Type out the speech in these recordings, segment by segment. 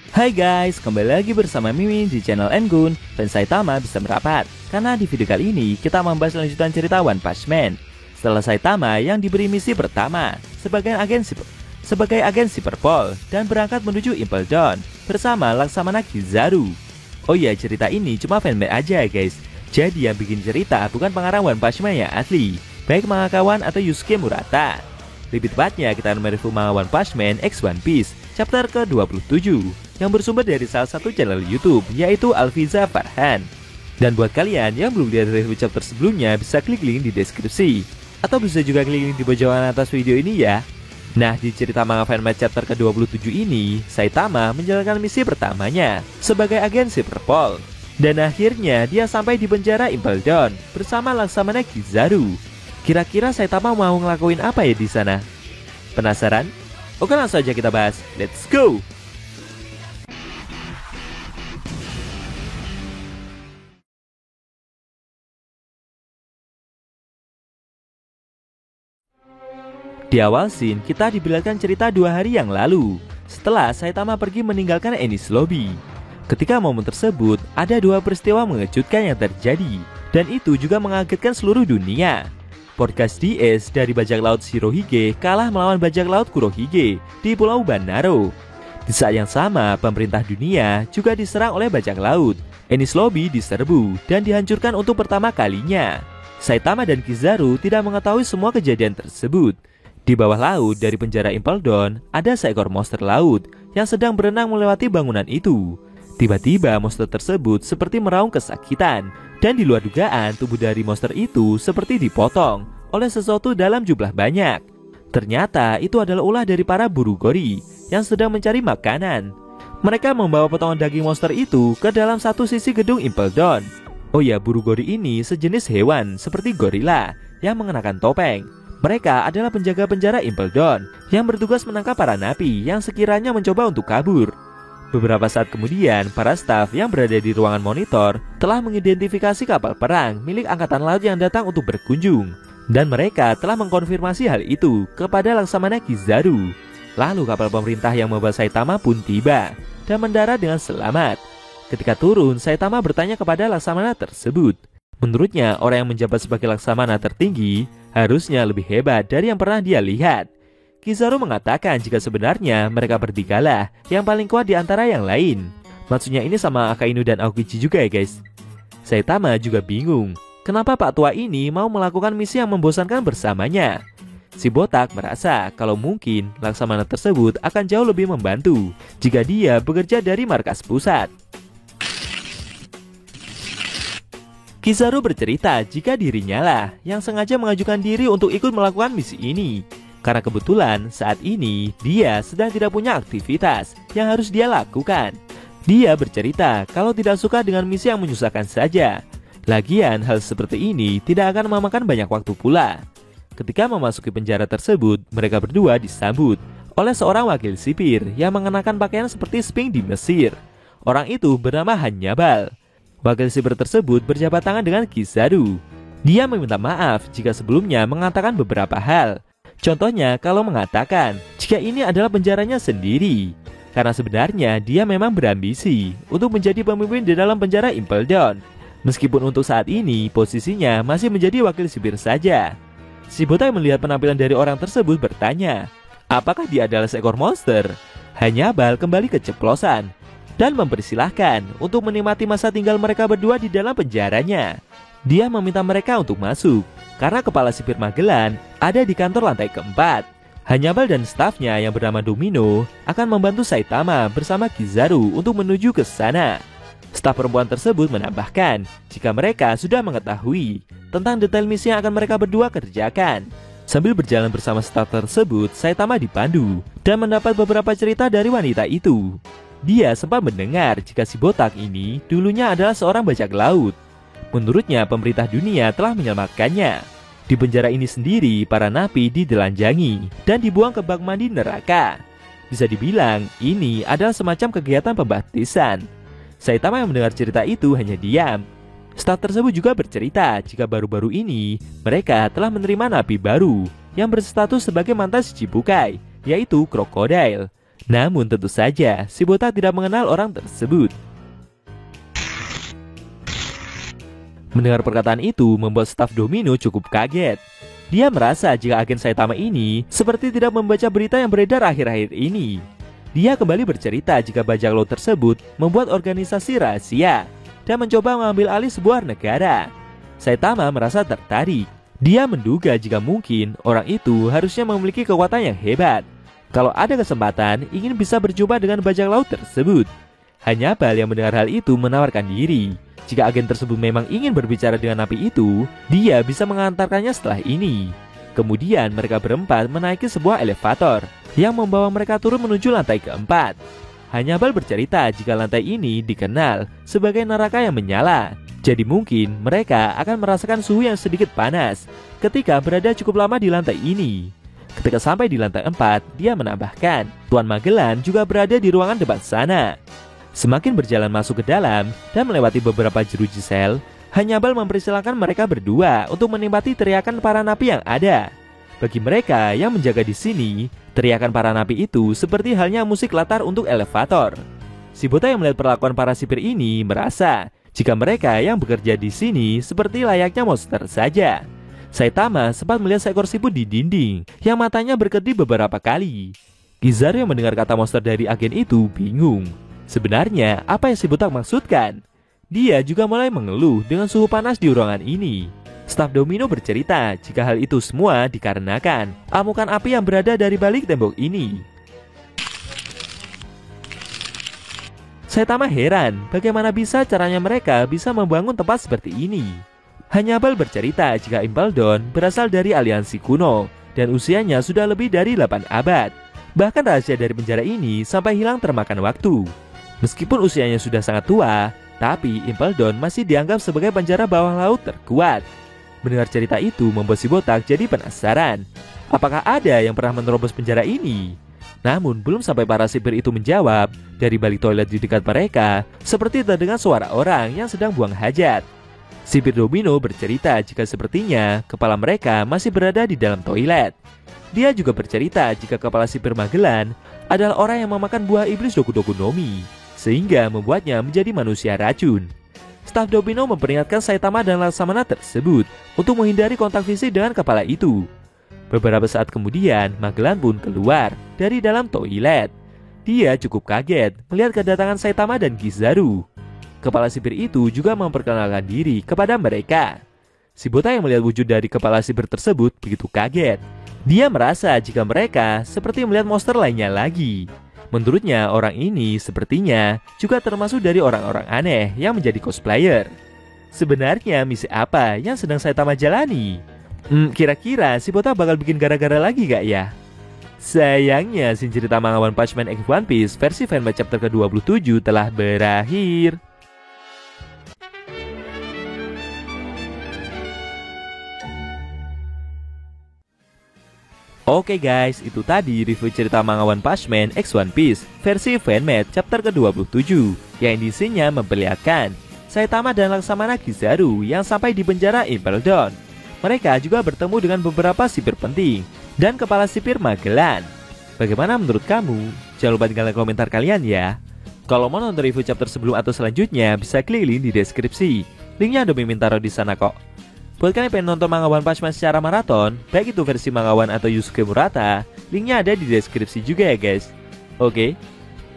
Hai guys, kembali lagi bersama Mimin di channel Engun. Fans Saitama bisa merapat, karena di video kali ini kita membahas lanjutan cerita One Punch Man. Setelah Saitama yang diberi misi pertama sebagai agen Superpol dan berangkat menuju Impel Down bersama Laksamana Kizaru. Oh iya, cerita ini cuma fanmade aja guys. Jadi yang bikin cerita bukan pengarang One Punch Man yang asli, baik mangakawan atau Yusuke Murata. Lebih tepatnya kita akan mereview manga One Punch Man X One Piece chapter ke-27 yang bersumber dari salah satu channel YouTube yaitu Alfiza Farhan. Dan buat kalian yang belum lihat review chapter sebelumnya, bisa klik link di deskripsi atau bisa juga klik link di pojokan atas video ini ya. Nah, di cerita manga fanmade chapter ke-27 ini, Saitama menjalankan misi pertamanya sebagai agen Superpol. Dan akhirnya dia sampai di penjara Impel Down bersama Laksamana Kizaru. Kira-kira Saitama mau ngelakuin apa ya di sana? Penasaran? Oke, langsung aja kita bahas. Let's go! Di awal scene, kita diperlihatkan cerita 2 hari yang lalu setelah Saitama pergi meninggalkan Enies Lobby. Ketika momen tersebut, ada 2 peristiwa mengejutkan yang terjadi, dan itu juga mengagetkan seluruh dunia. Podcast DS dari bajak laut Shirohige kalah melawan bajak laut Kurohige di Pulau Banaro. Di saat yang sama, pemerintah dunia juga diserang oleh bajak laut. Enies Lobby diserbu dan dihancurkan untuk pertama kalinya. Saitama dan Kizaru tidak mengetahui semua kejadian tersebut. Di bawah laut dari penjara Impel Down, ada seekor monster laut yang sedang berenang melewati bangunan itu. Tiba-tiba monster tersebut seperti meraung kesakitan, dan di luar dugaan tubuh dari monster itu seperti dipotong oleh sesuatu dalam jumlah banyak. Ternyata itu adalah ulah dari para buru gori yang sedang mencari makanan. Mereka membawa potongan daging monster itu ke dalam satu sisi gedung Impel Down. Oh ya, buru gori ini sejenis hewan seperti gorila yang mengenakan topeng. Mereka adalah penjaga penjara Impel Down yang bertugas menangkap para napi yang sekiranya mencoba untuk kabur. Beberapa saat kemudian, para staf yang berada di ruangan monitor telah mengidentifikasi kapal perang milik Angkatan Laut yang datang untuk berkunjung. Dan mereka telah mengkonfirmasi hal itu kepada Laksamana Kizaru. Lalu kapal pemerintah yang membawa Saitama pun tiba dan mendarat dengan selamat. Ketika turun, Saitama bertanya kepada Laksamana tersebut. Menurutnya, orang yang menjabat sebagai Laksamana tertinggi harusnya lebih hebat dari yang pernah dia lihat. Kizaru mengatakan jika sebenarnya mereka bertigalah yang paling kuat di antara yang lain. Maksudnya ini sama Akainu dan Aokichi juga ya guys. Saitama juga bingung, kenapa Pak Tua ini mau melakukan misi yang membosankan bersamanya. Si botak merasa kalau mungkin Laksamana tersebut akan jauh lebih membantu jika dia bekerja dari markas pusat. Kizaru bercerita jika dirinya lah yang sengaja mengajukan diri untuk ikut melakukan misi ini. Karena kebetulan saat ini dia sedang tidak punya aktivitas yang harus dia lakukan. Dia bercerita kalau tidak suka dengan misi yang menyusahkan saja. Lagian hal seperti ini tidak akan memakan banyak waktu pula. Ketika memasuki penjara tersebut, mereka berdua disambut oleh seorang wakil sipir yang mengenakan pakaian seperti Sphinx di Mesir. Orang itu bernama Hannibal. Wakil sipir tersebut berjabat tangan dengan Kizaru. Dia meminta maaf jika sebelumnya mengatakan beberapa hal. Contohnya kalau mengatakan jika ini adalah penjaranya sendiri. Karena sebenarnya dia memang berambisi untuk menjadi pemimpin di dalam penjara Impel Down. Meskipun untuk saat ini posisinya masih menjadi wakil sipir saja. Si botak melihat penampilan dari orang tersebut bertanya, apakah dia adalah seekor monster? Hannibal kembali keceplosan dan mempersilahkan untuk menikmati masa tinggal mereka berdua di dalam penjaranya. Dia meminta mereka untuk masuk, karena kepala sipir Magellan ada di kantor lantai keempat. Hannibal dan stafnya yang bernama Domino akan membantu Saitama bersama Kizaru untuk menuju ke sana. Staf perempuan tersebut menambahkan jika mereka sudah mengetahui tentang detail misi yang akan mereka berdua kerjakan. Sambil berjalan bersama staf tersebut, Saitama dipandu dan mendapat beberapa cerita dari wanita itu. Dia sempat mendengar jika si botak ini dulunya adalah seorang bajak laut. Menurutnya pemerintah dunia telah menyelamatkannya. Di penjara ini sendiri para napi ditelanjangi dan dibuang ke bak mandi neraka. Bisa dibilang ini adalah semacam kegiatan pembaptisan. Saitama yang mendengar cerita itu hanya diam. Staf tersebut juga bercerita jika baru-baru ini mereka telah menerima napi baru yang berstatus sebagai mantan Shichibukai, yaitu Crocodile. Namun tentu saja, si botak tidak mengenal orang tersebut. Mendengar perkataan itu membuat staf Domino cukup kaget. Dia merasa jika agen Saitama ini seperti tidak membaca berita yang beredar akhir-akhir ini. Dia kembali bercerita jika bajak laut tersebut membuat organisasi rahasia dan mencoba mengambil alih sebuah negara. Saitama merasa tertarik. Dia menduga jika mungkin orang itu harusnya memiliki kekuatan yang hebat. Kalau ada kesempatan, ingin bisa berjumpa dengan bajak laut tersebut. Hannibal yang mendengar hal itu menawarkan diri. Jika agen tersebut memang ingin berbicara dengan napi itu, dia bisa mengantarkannya setelah ini. Kemudian mereka berempat menaiki sebuah elevator yang membawa mereka turun menuju lantai keempat. Hannibal bercerita jika lantai ini dikenal sebagai neraka yang menyala. Jadi mungkin mereka akan merasakan suhu yang sedikit panas ketika berada cukup lama di lantai ini. Ketika sampai di lantai 4, dia menambahkan, Tuan Magellan juga berada di ruangan depan sana. Semakin berjalan masuk ke dalam dan melewati beberapa jeruji sel, Hannibal mempersilahkan mereka berdua untuk menikmati teriakan para napi yang ada. Bagi mereka yang menjaga di sini, teriakan para napi itu seperti halnya musik latar untuk elevator. Si botak yang melihat perlakuan para sipir ini merasa jika mereka yang bekerja di sini seperti layaknya monster saja. Saitama sempat melihat seekor siput di dinding yang matanya berkedip beberapa kali. Kizaru yang mendengar kata monster dari agen itu bingung. Sebenarnya apa yang si botak maksudkan? Dia juga mulai mengeluh dengan suhu panas di ruangan ini. Staf Domino bercerita jika hal itu semua dikarenakan amukan api yang berada dari balik tembok ini. Saitama heran bagaimana bisa caranya mereka bisa membangun tempat seperti ini. Hannibal bercerita jika Impel Down berasal dari aliansi kuno dan usianya sudah lebih dari 8 abad. Bahkan rahasia dari penjara ini sampai hilang termakan waktu. Meskipun usianya sudah sangat tua, tapi Impel Down masih dianggap sebagai penjara bawah laut terkuat. Mendengar cerita itu membuat si botak jadi penasaran. Apakah ada yang pernah menerobos penjara ini? Namun belum sampai para sipir itu menjawab, dari balik toilet di dekat mereka seperti terdengar suara orang yang sedang buang hajat. Sipir Domino bercerita jika sepertinya kepala mereka masih berada di dalam toilet. Dia juga bercerita jika kepala sipir Magellan adalah orang yang memakan buah iblis Doku-Doku Nomi, sehingga membuatnya menjadi manusia racun. Staf Domino memperingatkan Saitama dan Laksamana tersebut untuk menghindari kontak fisik dengan kepala itu. Beberapa saat kemudian, Magellan pun keluar dari dalam toilet. Dia cukup kaget melihat kedatangan Saitama dan Kizaru. Kepala sipir itu juga memperkenalkan diri kepada mereka. Si botak yang melihat wujud dari kepala sipir tersebut begitu kaget. Dia merasa jika mereka seperti melihat monster lainnya lagi. Menurutnya orang ini sepertinya juga termasuk dari orang-orang aneh yang menjadi cosplayer. Sebenarnya misi apa yang sedang Saitama jalani? Kira-kira si botak bakal bikin gara-gara lagi gak ya? Sayangnya scene cerita manga One Punch Man X One Piece versi fanmade chapter ke-27 telah berakhir. Oke guys, itu tadi review cerita manga One Punch Man X One Piece versi fanmade chapter ke-27 yang isinya memperlihatkan Saitama dan Laksamana Kizaru yang sampai di penjara Impel Down. Mereka juga bertemu dengan beberapa sipir penting dan kepala sipir Magellan. Bagaimana menurut kamu? Jangan lupa tinggalkan komentar kalian ya. Kalau mau nonton review chapter sebelum atau selanjutnya, bisa klik link di deskripsi. Linknya ada mimin taruh di sana kok. Buat kalian yang pengen nonton manga One Punch Man secara maraton, baik itu versi manga One atau Yusuke Murata, linknya ada di deskripsi juga ya guys. Oke,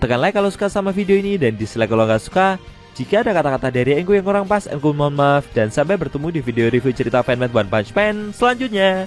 tekan like kalau suka sama video ini dan dislike kalau nggak suka. Jika ada kata-kata dari Engku yang kurang pas, Engku mohon maaf. Dan sampai bertemu di video review cerita fanmade One Punch Man selanjutnya.